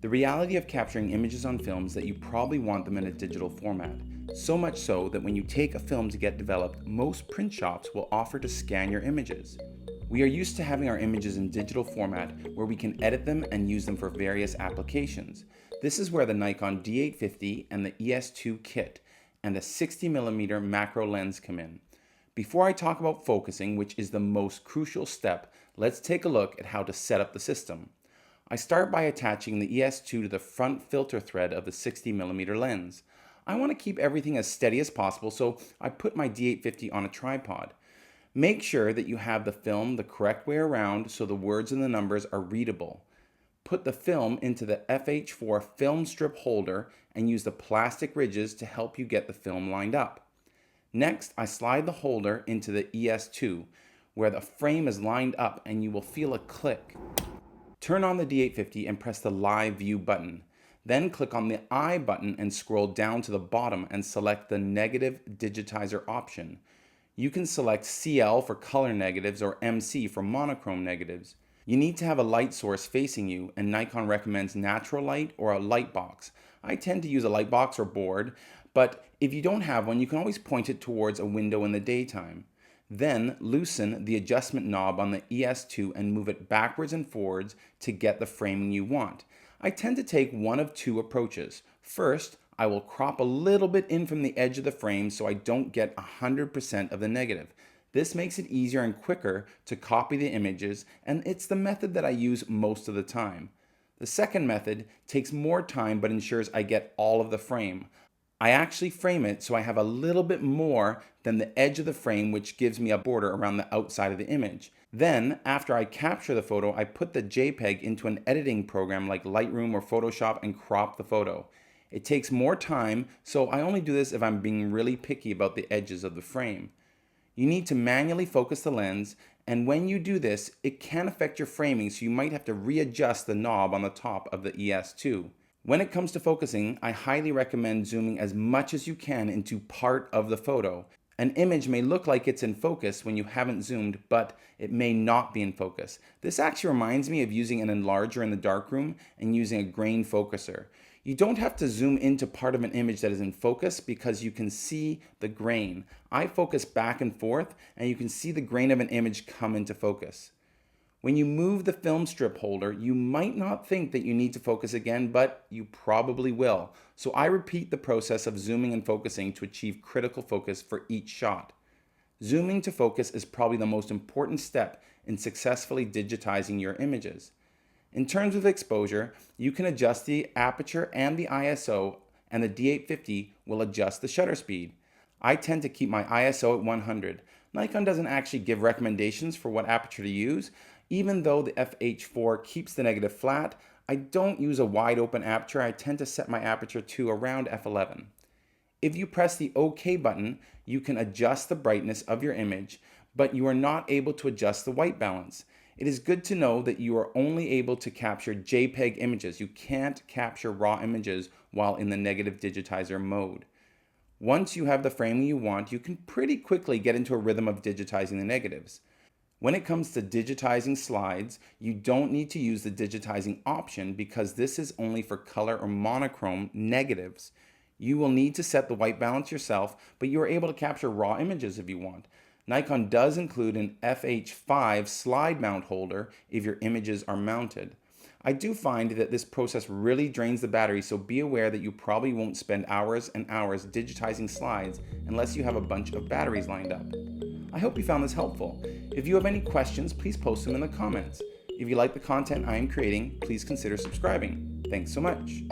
The reality of capturing images on film is that you probably want them in a digital format. So much so that when you take a film to get developed, most print shops will offer to scan your images. We are used to having our images in digital format where we can edit them and use them for various applications. This is where the Nikon D850 and the ES-2 kit and the 60mm macro lens come in. Before I talk about focusing, which is the most crucial step, let's take a look at how to set up the system. I start by attaching the ES-2 to the front filter thread of the 60mm lens. I want to keep everything as steady as possible, so I put my D850 on a tripod. Make sure that you have the film the correct way around so the words and the numbers are readable. Put the film into the FH4 film strip holder and use the plastic ridges to help you get the film lined up. Next, I slide the holder into the ES-2 where the frame is lined up and you will feel a click. Turn on the D850 and press the Live View button. Then click on the I button and scroll down to the bottom and select the negative Digitizer option. You can select CL for color negatives or MC for monochrome negatives. You need to have a light source facing you, and Nikon recommends natural light or a light box. I tend to use a light box or board, but if you don't have one, you can always point it towards a window in the daytime. Then loosen the adjustment knob on the ES-2 and move it backwards and forwards to get the framing you want. I tend to take one of two approaches. First, I will crop a little bit in from the edge of the frame so I don't get 100% of the negative. This makes it easier and quicker to copy the images, and it's the method that I use most of the time. The second method takes more time but ensures I get all of the frame. I actually frame it so I have a little bit more than the edge of the frame, which gives me a border around the outside of the image. Then, after I capture the photo, I put the JPEG into an editing program like Lightroom or Photoshop and crop the photo. It takes more time, so I only do this if I'm being really picky about the edges of the frame. You need to manually focus the lens, and when you do this, it can affect your framing, so you might have to readjust the knob on the top of the ES-2. When it comes to focusing, I highly recommend zooming as much as you can into part of the photo. An image may look like it's in focus when you haven't zoomed, but it may not be in focus. This actually reminds me of using an enlarger in the darkroom and using a grain focuser. You don't have to zoom into part of an image that is in focus because you can see the grain. I focus back and forth and you can see the grain of an image come into focus. When you move the film strip holder, you might not think that you need to focus again, but you probably will. So I repeat the process of zooming and focusing to achieve critical focus for each shot. Zooming to focus is probably the most important step in successfully digitizing your images. In terms of exposure, you can adjust the aperture and the ISO, and the D850 will adjust the shutter speed. I tend to keep my ISO at 100. Nikon doesn't actually give recommendations for what aperture to use. Even though the FH4 keeps the negative flat, I don't use a wide open aperture. I tend to set my aperture to around f11. If you press the OK button, you can adjust the brightness of your image, but you are not able to adjust the white balance. It is good to know that you are only able to capture JPEG images. You can't capture raw images while in the negative digitizer mode. Once you have the framing you want, you can pretty quickly get into a rhythm of digitizing the negatives. When it comes to digitizing slides, you don't need to use the digitizing option because this is only for color or monochrome negatives. You will need to set the white balance yourself, but you are able to capture raw images if you want. Nikon does include an FH5 slide mount holder if your images are mounted. I do find that this process really drains the battery, so be aware that you probably won't spend hours and hours digitizing slides unless you have a bunch of batteries lined up. I hope you found this helpful. If you have any questions, please post them in the comments. If you like the content I am creating, please consider subscribing. Thanks so much.